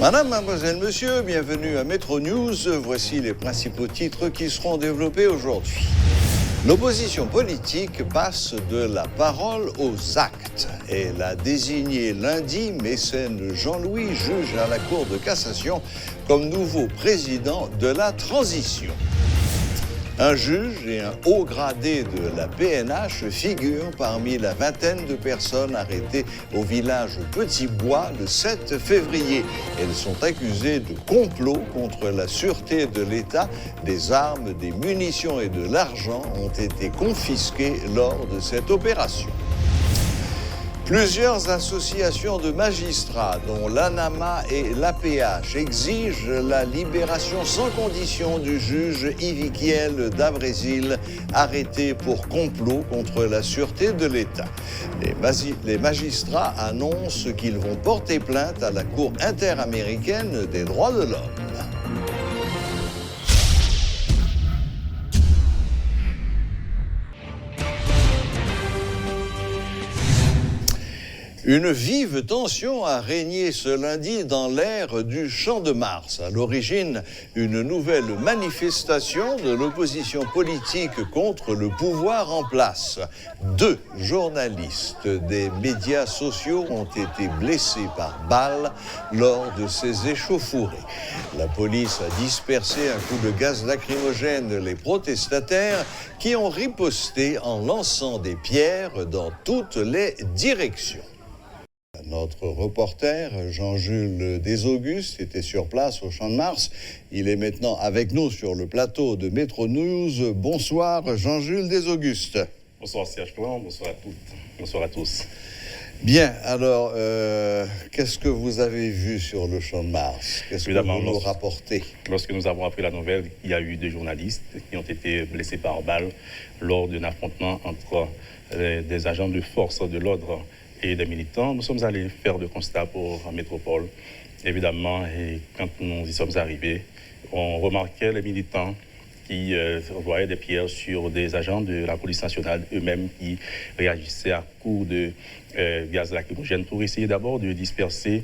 Madame, mademoiselle, monsieur, bienvenue à Metro News. Voici les principaux titres qui seront développés aujourd'hui. L'opposition politique passe de la parole aux actes. Elle a désigné lundi mécène Jean-Louis, juge à la Cour de cassation, comme nouveau président de la transition. Un juge et un haut gradé de la PNH figurent parmi la vingtaine de personnes arrêtées au village Petit-Bois le 7 février. Elles sont accusées de complot contre la sûreté de l'État. Des armes, des munitions et de l'argent ont été confisqués lors de cette opération. Plusieurs associations de magistrats, dont l'ANAMA et l'APH, exigent la libération sans condition du juge Yvikiel Dabrésil, arrêté pour complot contre la sûreté de l'État. Les magistrats annoncent qu'ils vont porter plainte à la Cour interaméricaine des droits de l'homme. Une vive tension a régné ce lundi dans l'aire du Champ de Mars. À l'origine, une nouvelle manifestation de l'opposition politique contre le pouvoir en place. 2 journalistes des médias sociaux ont été blessés par balle lors de ces échauffourées. La police a dispersé un coup de gaz lacrymogène les protestataires qui ont riposté en lançant des pierres dans toutes les directions. Notre reporter, Jean-Jules Desaugustes, était sur place au Champ de Mars. Il est maintenant avec nous sur le plateau de Metro News. Bonsoir, Jean-Jules Desaugustes. Bonsoir Serge Plan, bonsoir à toutes, bonsoir à tous. Bien, alors, qu'est-ce que vous avez vu sur le Champ de Mars? Qu'est-ce que vous nous rapportez? Lorsque nous avons appris la nouvelle, il y a eu 2 journalistes qui ont été blessés par balle lors d'un affrontement entre des agents de force de l'ordre et des militants. Nous sommes allés faire le constat pour la métropole. Évidemment, et quand nous y sommes arrivés, on remarquait les militants qui envoyaient des pierres sur des agents de la police nationale eux-mêmes qui réagissaient à coups de gaz lacrymogène pour essayer d'abord de disperser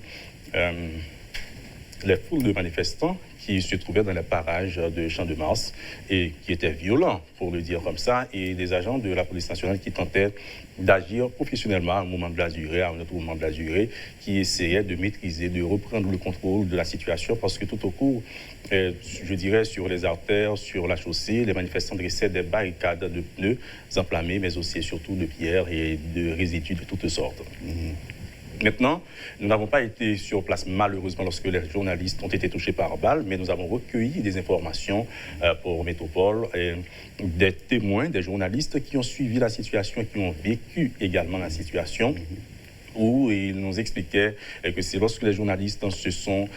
les foules de manifestants qui se trouvaient dans les parages de Champ de Mars et qui étaient violents, pour le dire comme ça, et des agents de la police nationale qui tentaient d'agir professionnellement à un moment de la durée, à un autre moment de la durée, qui essayaient de maîtriser, de reprendre le contrôle de la situation, parce que tout au cours, je dirais, sur les artères, sur la chaussée, les manifestants dressaient des barricades de pneus enflammés, mais aussi et surtout de pierres et de résidus de toutes sortes. Maintenant, nous n'avons pas été sur place malheureusement lorsque les journalistes ont été touchés par balle, mais nous avons recueilli des informations pour Métropole, des témoins, des journalistes qui ont suivi la situation et qui ont vécu également la situation. Où ils nous expliquaient que c'est lorsque les journalistes se sont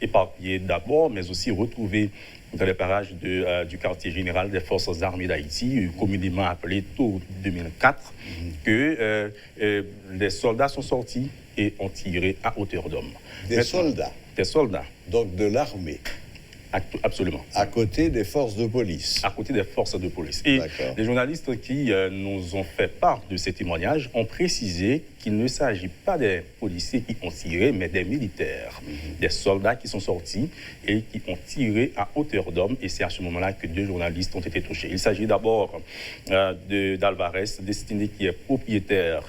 éparpillés d'abord, mais aussi retrouvés dans les parages du quartier général des Forces armées d'Haïti, communément appelé Tour 2004, que les soldats sont sortis et ont tiré à hauteur d'homme. Des soldats? Des soldats. Donc de l'armée? Absolument. À côté des forces de police? À côté des forces de police. Et les journalistes qui nous ont fait part de ces témoignages ont précisé qu'il ne s'agit pas des policiers qui ont tiré, mais des militaires, des soldats qui sont sortis et qui ont tiré à hauteur d'homme. Et c'est à ce moment-là que 2 journalistes ont été touchés. Il s'agit d'abord d'Alvarez, Destiné, qui est propriétaire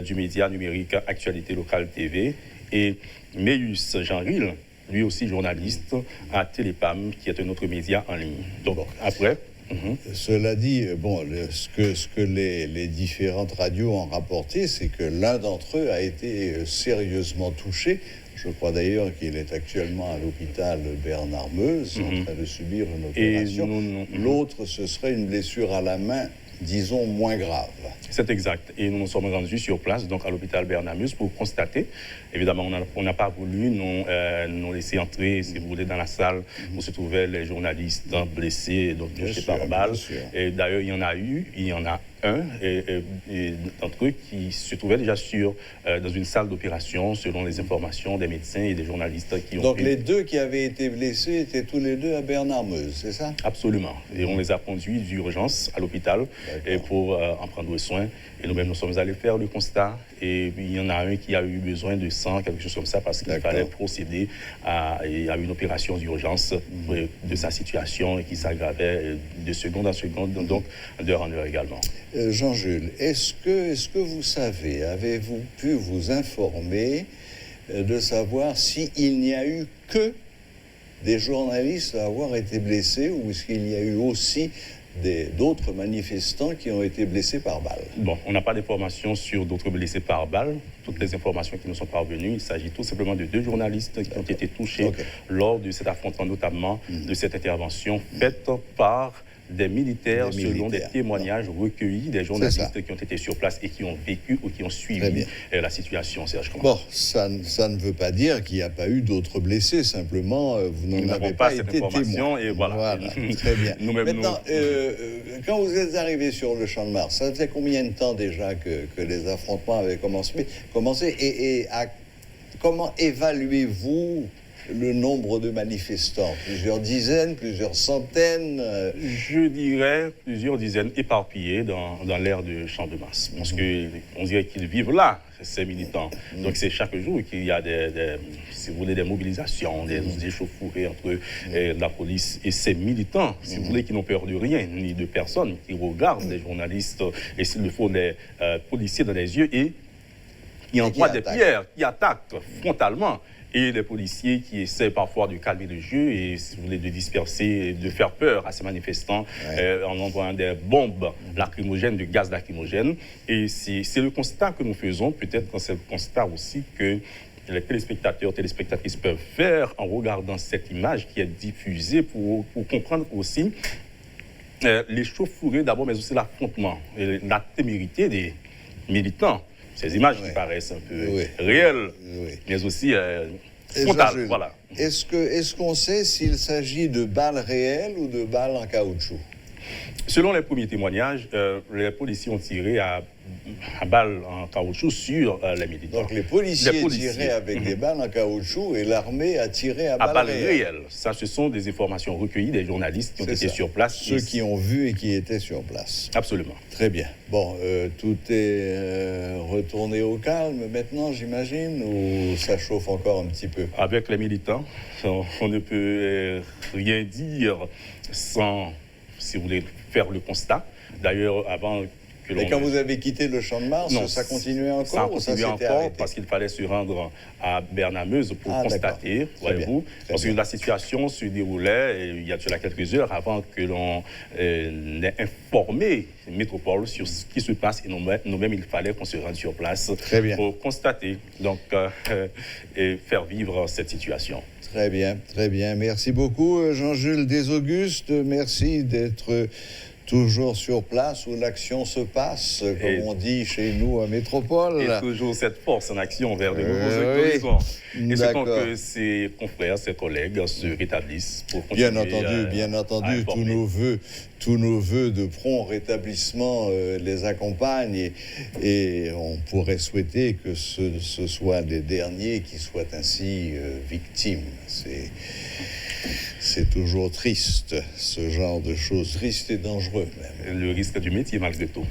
du média numérique Actualité Locale TV, et Méus Jean-Ril, lui aussi journaliste à Télépam, qui est un autre média en ligne. Donc, après... Cela dit, bon, ce que les différentes radios ont rapporté, c'est que l'un d'entre eux a été sérieusement touché. Je crois d'ailleurs qu'il est actuellement à l'hôpital Bernard-Meuse, en train de subir une opération. L'autre, ce serait une blessure à la main, disons, moins grave. C'est exact. Et nous nous sommes rendus sur place, donc à l'hôpital Bernard-Meuse, pour constater. Évidemment, on n'a pas voulu nous laisser entrer, si vous voulez, dans la salle où se trouvaient les journalistes blessés, donc touchés par balle. Et d'ailleurs, il y en a un d'entre eux qui se trouvait déjà dans une salle d'opération, selon les informations des médecins et des journalistes qui ont Donc les deux qui avaient été blessés étaient tous les deux à Bernard-Meuse, c'est ça? Absolument. Et on les a conduits d'urgence à l'hôpital pour en prendre soin. Et nous-mêmes, nous sommes allés faire le constat. Et il y en a un qui a eu besoin de sang, quelque chose comme ça, parce qu'il fallait procéder à une opération d'urgence de sa situation et qui s'aggravait de seconde en seconde, donc d'heure en heure également. Jean-Jules, est-ce que vous savez, avez-vous pu vous informer de savoir s'il n'y a eu que des journalistes à avoir été blessés ou est-ce qu'il y a eu aussi d'autres manifestants qui ont été blessés par balle? Bon, on n'a pas d'informations sur d'autres blessés par balle. Toutes les informations qui nous sont parvenues, il s'agit tout simplement de 2 journalistes qui ont été touchés lors de cet affrontement, notamment de cette intervention faite par des militaires, selon des témoignages recueillis des journalistes qui ont été sur place et qui ont vécu ou qui ont suivi la situation, Serge. Bon, ça ne veut pas dire qu'il n'y a pas eu d'autres blessés, simplement vous n'en avez pas été témoin. Et voilà. Très bien. Maintenant, quand vous êtes arrivé sur le Champ de Mars, ça faisait combien de temps déjà que les affrontements avaient commencé et comment évaluez-vous le nombre de manifestants? Plusieurs dizaines, plusieurs centaines? Je dirais plusieurs dizaines éparpillés dans l'aire de Champ de Mars. Parce qu'on dirait qu'ils vivent là, ces militants. Donc c'est chaque jour qu'il y a si vous voulez, des mobilisations, des échauffourées entre la police et ces militants, si vous voulez, qui n'ont peur de rien, ni de personne, qui regardent les journalistes et s'il le faut, des policiers dans les yeux et qui envoient des pierres, qui attaquent frontalement. Et les policiers qui essaient parfois de calmer le jeu et, si vous voulez, de disperser, de faire peur à ces manifestants en envoyant des bombes lacrymogènes, de gaz lacrymogène. Et c'est le constat que nous faisons. Peut-être que c'est le constat aussi que les téléspectatrices peuvent faire en regardant cette image qui est diffusée pour comprendre aussi l'échauffourée d'abord, mais aussi l'affrontement et la témérité des militants. Ces images qui paraissent un peu réelles, mais aussi frontales. Voilà. Est-ce qu'on sait s'il s'agit de balles réelles ou de balles en caoutchouc? Selon les premiers témoignages, les policiers ont tiré à balles en caoutchouc sur les militants. Donc les policiers tiraient avec des balles en caoutchouc et l'armée a tiré à balles réelles. Ça, ce sont des informations recueillies des journalistes qui ont été sur place. Ceux qui ont vu et qui étaient sur place. Absolument. Très bien. Bon, tout est retourné au calme maintenant, j'imagine, ou ça chauffe encore un petit peu? Avec les militants, on ne peut rien dire sans, si vous voulez, faire le constat. D'ailleurs, avant que l'on... Et quand vous avez quitté le Champ de Mars, ça continuait encore? Ça continuait encore parce qu'il fallait se rendre à Bernard-Meuse pour constater, voyez-vous, parce que la situation se déroulait il y a déjà quelques heures avant que l'on ait informé Métropole sur ce qui se passe et nous-mêmes, il fallait qu'on se rende sur place pour constater, donc, et faire vivre cette situation. Très bien, très bien. Merci beaucoup, Jean-Jules Desauguste. Merci d'être toujours sur place où l'action se passe, comme on dit chez nous à Métropole. Et toujours cette force en action vers de nouveaux horizons. Et c'est quand que ses confrères, ses collègues se rétablissent pour continuer. Bien entendu, tous nos voeux de prompt rétablissement les accompagnent et on pourrait souhaiter que ce soit les derniers qui soient ainsi victimes. C'est toujours triste, ce genre de choses, triste et dangereux même. Le risque du métier malgré tout.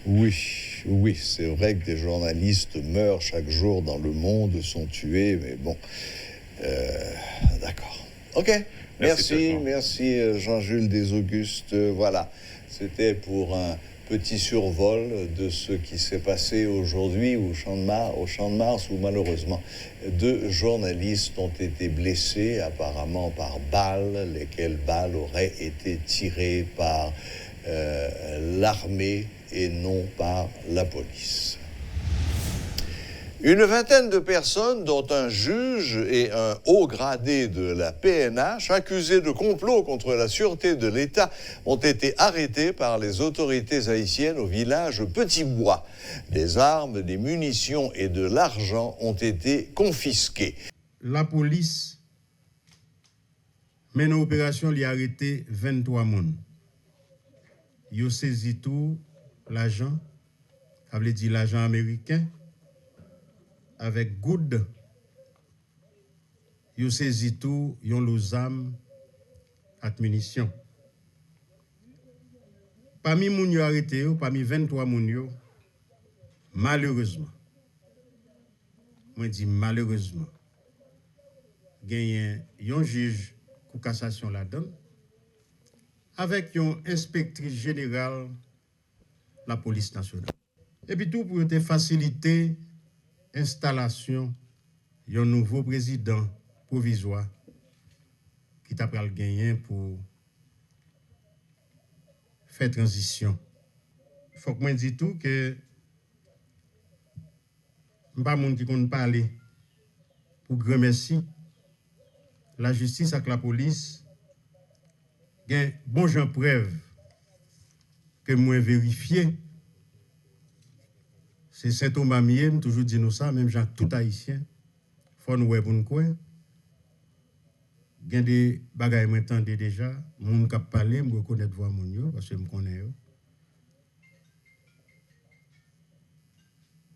Oui, c'est vrai que des journalistes meurent chaque jour dans le monde, sont tués, mais bon, d'accord. Ok, merci Jean-Jules Desauguste. Voilà, c'était pour un petit survol de ce qui s'est passé aujourd'hui au Champ de Mars, où malheureusement 2 journalistes ont été blessés, apparemment par balles, lesquelles balles auraient été tirées par l'armée et non par la police. Une vingtaine de personnes, dont un juge et un haut gradé de la PNH, accusés de complot contre la sûreté de l'État, ont été arrêtés par les autorités haïtiennes au village Petit Bois. Des armes, des munitions et de l'argent ont été confisqués. La police mène une opération, il a arrêté 23 personnes. Ils ont saisi tout l'agent, ça veut dire l'agent américain, avec good, il saisit tout, il los armes, et munitions. Parmi les gens arrêtés, parmi 23 moun, malheureusement, moi je dis malheureusement, il y a un juge pour cassation là-dedans, avec un inspectrice générale de la police nationale. Et puis tout pour te faciliter l'installation d'un nouveau président provisoire qui t'a pris le gagner pour faire transition. Il faut que moi dise tout que je ne suis pas monde qui compte parler pour grand merci. La justice avec la police, il y a bon gens preuve que moi vérifié. C'est Saint-Thomas Miem, toujours dit nous ça, même gens tout haïtien. Faut nous pour nous quoi. Il y a des bagages que j'entends déjà, moun qui parlé, je reconnais voix moun yo parce que je connais yo.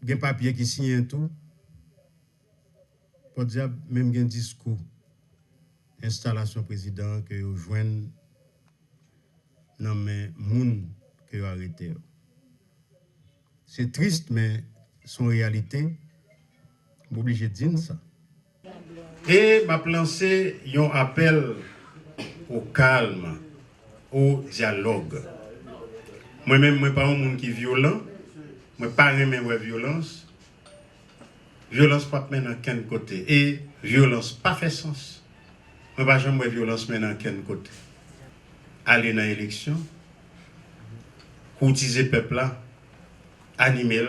Il y a un papier qui signe tout. Pour dire même un discours installation président que vous joignent dans les gens que vous arrêtez. C'est triste, mais c'est une réalité. Je suis obligé de dire ça. Et je lancé un appel au calme, au dialogue. Moi-même, je ne suis pas un monde qui est violent. Je ne suis pas un de violence. Violence pas maintenant quel côté. Et violence pas fait sens. Je ne suis pas jamais violence maintenant quel côté. Aller dans l'élection, courtiser le peuple là, animer,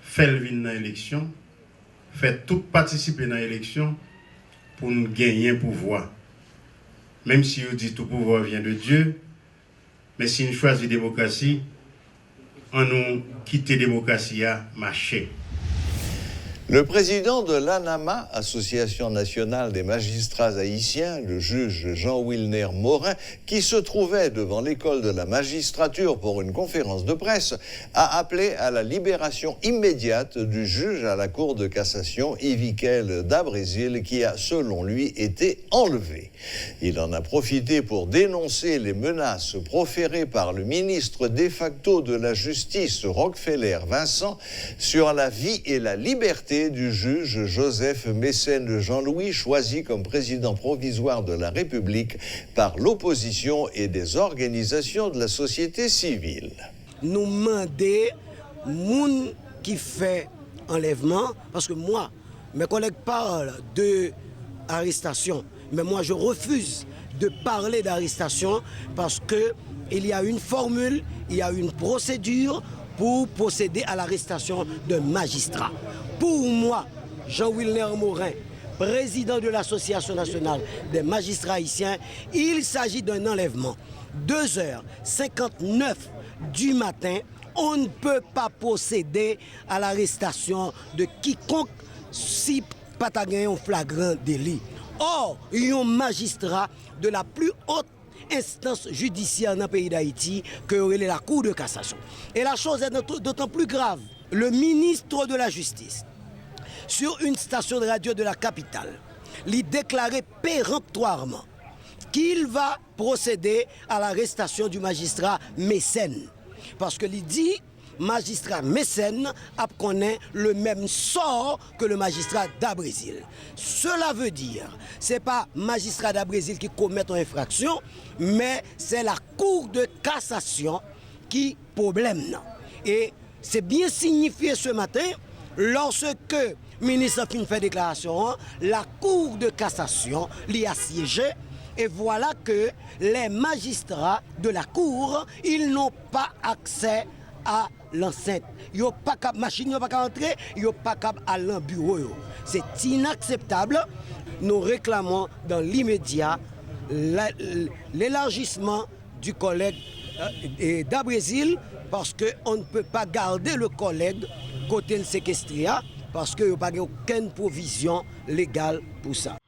faire venir dans l'élection, faire tout participer dans l'élection pour nous gagner un pouvoir. Même si on dit tout pouvoir vient de Dieu, mais si on choisit la démocratie, on nous quitte la démocratie à marcher. Le président de l'ANAMA, Association nationale des magistrats haïtiens, le juge Jean-Wilner Morin, qui se trouvait devant l'école de la magistrature pour une conférence de presse, a appelé à la libération immédiate du juge à la Cour de cassation, Yvikel Dabrésil, qui a, selon lui, été enlevé. Il en a profité pour dénoncer les menaces proférées par le ministre de facto de la Justice, Rockefeller Vincent, sur la vie et la liberté du juge Joseph Mécène Jean-Louis, choisi comme président provisoire de la République par l'opposition et des organisations de la société civile. Nous demandons gens qui fait enlèvement, parce que moi, mes collègues parlent d'arrestation, mais moi je refuse de parler d'arrestation parce qu'il y a une formule, il y a une procédure pour procéder à l'arrestation d'un magistrat. Pour moi, Jean-Wilner Morin, président de l'Association nationale des magistrats haïtiens, il s'agit d'un enlèvement. 2h59 du matin, on ne peut pas procéder à l'arrestation de quiconque si pas un flagrant délit. Or, il y a un magistrat de la plus haute instance judiciaire dans le pays d'Haïti que la Cour de cassation. Et la chose est d'autant plus grave. Le ministre de la Justice, sur une station de radio de la capitale, lui déclarait péremptoirement qu'il va procéder à l'arrestation du magistrat Mécène. Parce que il dit, magistrat Mécène connaît le même sort que le magistrat d'Abrésil. Cela veut dire, ce n'est pas magistrat d'Abrésil qui commet une infraction, mais c'est la Cour de cassation qui problème. Et c'est bien signifié ce matin, lorsque le ministre a fait déclaration, la Cour de cassation l'y a siégé. Et voilà que les magistrats de la Cour, ils n'ont pas accès à l'enceinte. Ils n'ont pas de machine, ils n'ont pas qu'à entrer, ils n'ont pas qu'à aller dans le bureau. C'est inacceptable. Nous réclamons dans l'immédiat l'élargissement du collègue d'Abrésil parce qu'on ne peut pas garder le collègue côté le séquestria parce qu'il n'y a pas aucune provision légale pour ça.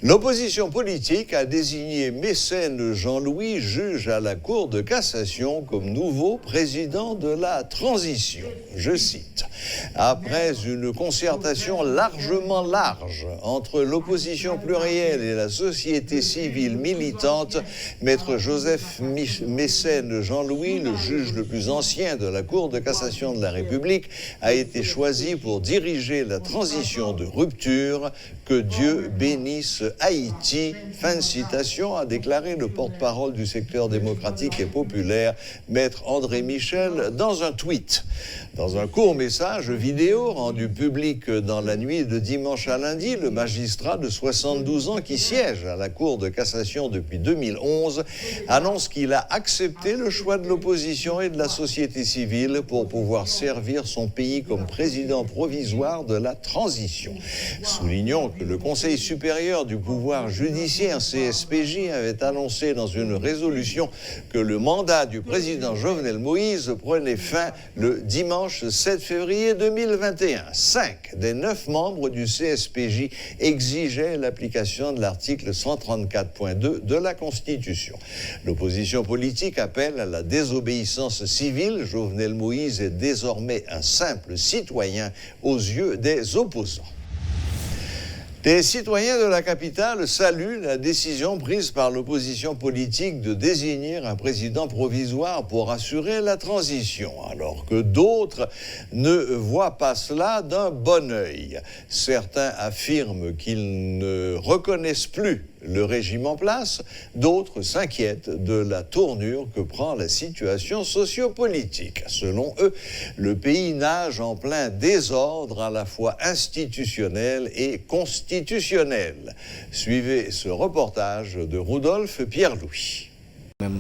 L'opposition politique a désigné Mécène Jean-Louis, juge à la Cour de cassation, comme nouveau président de la transition. Je cite, « Après une concertation largement large entre l'opposition plurielle et la société civile militante, Maître Joseph Mécène Jean-Louis, le juge le plus ancien de la Cour de cassation de la République, a été choisi pour diriger la transition de rupture. Que Dieu bénisse Haïti. » Fin de citation, a déclaré le porte-parole du secteur démocratique et populaire, Maître André Michel, dans un tweet. Dans un court message vidéo rendu public dans la nuit de dimanche à lundi, le magistrat de 72 ans qui siège à la Cour de cassation depuis 2011 annonce qu'il a accepté le choix de l'opposition et de la société civile pour pouvoir servir son pays comme président provisoire de la transition. Soulignons que le Conseil supérieur du pouvoir judiciaire, CSPJ, avait annoncé dans une résolution que le mandat du président Jovenel Moïse prenait fin le dimanche 7 février 2021. 5 des 9 membres du CSPJ exigeaient l'application de l'article 134.2 de la Constitution. L'opposition politique appelle à la désobéissance civile. Jovenel Moïse est désormais un simple citoyen aux yeux des opposants. Les citoyens de la capitale saluent la décision prise par l'opposition politique de désigner un président provisoire pour assurer la transition, alors que d'autres ne voient pas cela d'un bon œil. Certains affirment qu'ils ne reconnaissent plus le régime en place, d'autres s'inquiètent de la tournure que prend la situation sociopolitique. Selon eux, le pays nage en plein désordre à la fois institutionnel et constitutionnel. Suivez ce reportage de Rudolph Pierre-Louis.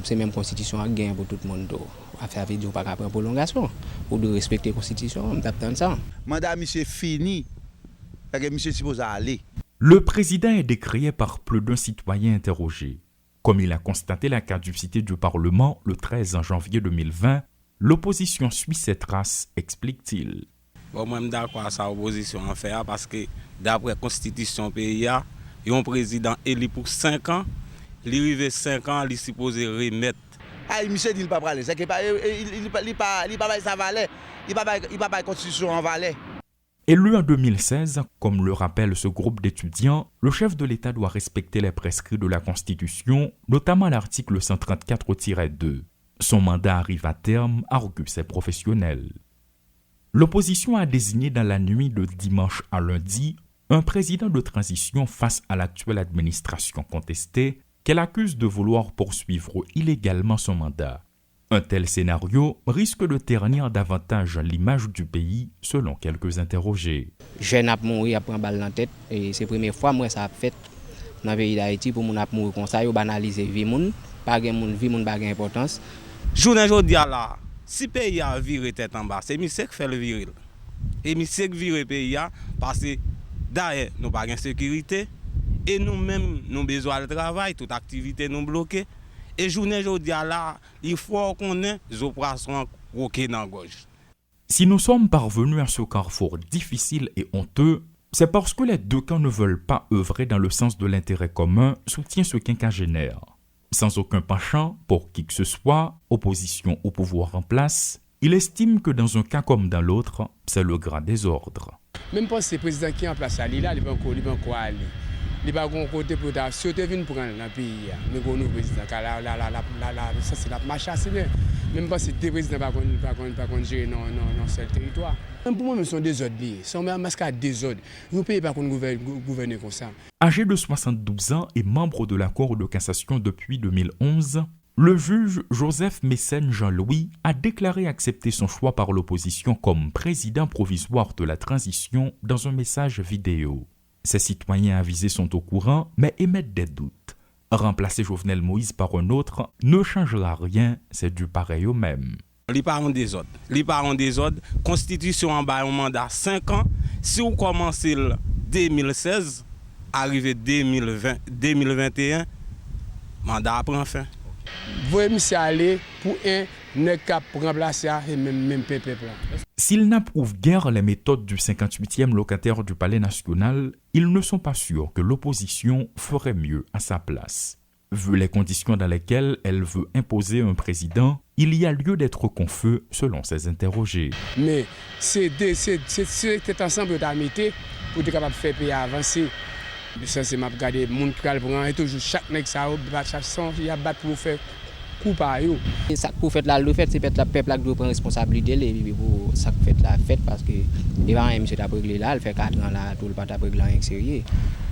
C'est même constitution à gain pour tout le monde. À faire vidéo par après prolongation pour de respecter la constitution, on t'attend ça. Mandat monsieur fini. Parce que monsieur supposé aller. Le président est décrié par plus d'un citoyen interrogé. Comme il a constaté la caducité du Parlement le 13 janvier 2020, l'opposition suit ses traces, explique-t-il. Bon, moi, je suis d'accord avec ça, l'opposition en fait, parce que d'après la Constitution pays, il y a un président élu pour 5 ans, il arrive 5 ans, il est supposé remettre. Ah, monsieur dit qu'il ne peut pas aller, c'est qu'il ne peut pas sa valeur, il ne peut pas la Constitution en valeur. Élu en 2016, comme le rappelle ce groupe d'étudiants, le chef de l'État doit respecter les prescrits de la Constitution, notamment l'article 134-2. Son mandat arrive à terme, arguent ses professionnels. L'opposition a désigné dans la nuit de dimanche à lundi un président de transition face à l'actuelle administration contestée qu'elle accuse de vouloir poursuivre illégalement son mandat. Un tel scénario risque de ternir davantage l'image du pays, selon quelques interrogés. Jeune a mouru après un balle dans la tête et c'est la première fois que ça a fait dans le pays d'Haïti pour mon mourir comme ça, banaliser vie moun, pas de vie moun pas d'importance. Journée aujourd'hui là, si le pays a viré tête en bas, c'est monsieur qui fait le virer. Et monsieur qui vire le pays parce que derrière nous pas de sécurité et nous-mêmes nous besoin de travail, toute activité nous bloquée. Et journée aujourd'hui là, il faut qu'on ait des opérations croquées dans la gorge. Si nous sommes parvenus à ce carrefour difficile et honteux, c'est parce que les deux camps ne veulent pas œuvrer dans le sens de l'intérêt commun, soutient ce quinquagénaire. Sans aucun penchant pour qui que ce soit, opposition au pouvoir en place, il estime que dans un cas comme dans l'autre, c'est le grand désordre. Même pas si le président qui est en place, il a pas aller. Il n'y a pas de côté pour sauter pour prendre dans le pays. Mais nous avons président, ça c'est la marche assez bien. Même pas si deux présidents ne peuvent pas gérer dans ce territoire. Même pour moi, ce sont des ordres liés. Ce sont un masque à des ordres. Nous ne pouvons pas gouverner comme ça. Âgé de 72 ans et membre de la Cour de cassation depuis 2011, le juge Joseph Mécène Jean-Louis a déclaré accepter son choix par l'opposition comme président provisoire de la transition dans un message vidéo. Ces citoyens avisés sont au courant, mais émettent des doutes. Remplacer Jovenel Moïse par un autre ne changera rien, c'est du pareil au même. Les parents des autres. Constitution en bas, un mandat 5 ans. Si vous commencez en 2016, arrivé 2021, mandat prend fin. Vous voyez, monsieur aller pour un n'est qu'à remplacer et même peuple. S'ils n'approuvent guère les méthodes du 58e locataire du Palais national, ils ne sont pas sûrs que l'opposition ferait mieux à sa place. Vu les conditions dans lesquelles elle veut imposer un président, il y a lieu d'être confus selon ces interrogés. Mais c'est ensemble d'amitié pour être capable de faire pays avancer. Ça, c'est ma regarder le monde qui prend et toujours chaque nègre ça chaque son il y a battre pour faire coup par eux. Et ça pour faire là le fait c'est peut-être le peuple qui doit prendre responsabilité et pour ça fait la fête parce que devant monsieur t'a réglé là, il fait 4 ans là tout le pas t'a réglé rien sérieux.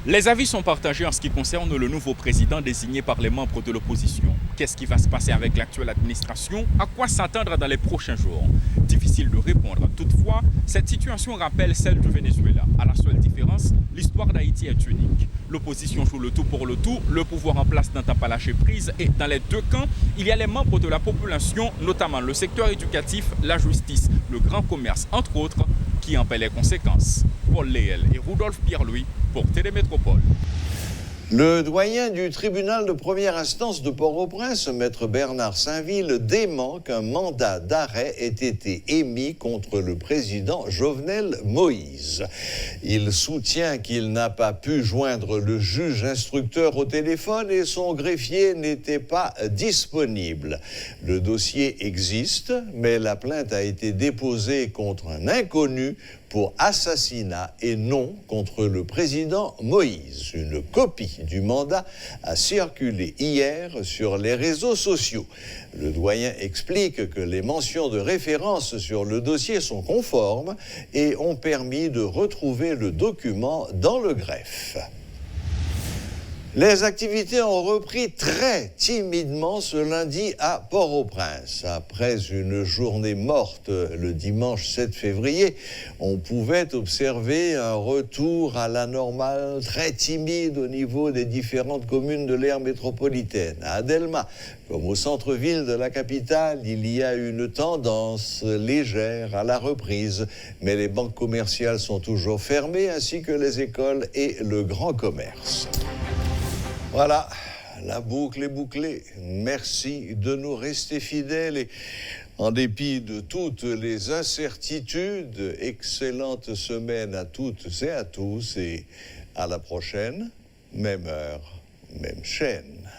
Les avis sont partagés en ce qui concerne le nouveau président désigné par les membres de l'opposition. Qu'est-ce qui va se passer avec l'actuelle administration? À quoi s'attendre dans les prochains jours? Difficile de répondre. Toutefois, cette situation rappelle celle du Venezuela. À la seule différence, l'histoire d'Haïti est unique. L'opposition joue le tout pour le tout, le pouvoir en place n'entend pas lâcher prise et dans les deux camps, il y a les membres de la population, notamment le secteur éducatif, la justice, le grand commerce, entre autres, qui en paient les conséquences. Paul Léel et Rudolph Pierre-Louis pour Télémétropole. Le doyen du tribunal de première instance de Port-au-Prince, maître Bernard Saint-Ville, dément qu'un mandat d'arrêt ait été émis contre le président Jovenel Moïse. Il soutient qu'il n'a pas pu joindre le juge instructeur au téléphone et son greffier n'était pas disponible. Le dossier existe, mais la plainte a été déposée contre un inconnu pour assassinat et non contre le président Moïse. Une copie du mandat a circulé hier sur les réseaux sociaux. Le doyen explique que les mentions de référence sur le dossier sont conformes et ont permis de retrouver le document dans le greffe. Les activités ont repris très timidement ce lundi à Port-au-Prince. Après une journée morte le dimanche 7 février, on pouvait observer un retour à la normale très timide au niveau des différentes communes de l'aire métropolitaine. À Adelma, comme au centre-ville de la capitale, il y a une tendance légère à la reprise, mais les banques commerciales sont toujours fermées, ainsi que les écoles et le grand commerce. Voilà, la boucle est bouclée. Merci de nous rester fidèles et en dépit de toutes les incertitudes, excellente semaine à toutes et à tous et à la prochaine, même heure, même chaîne.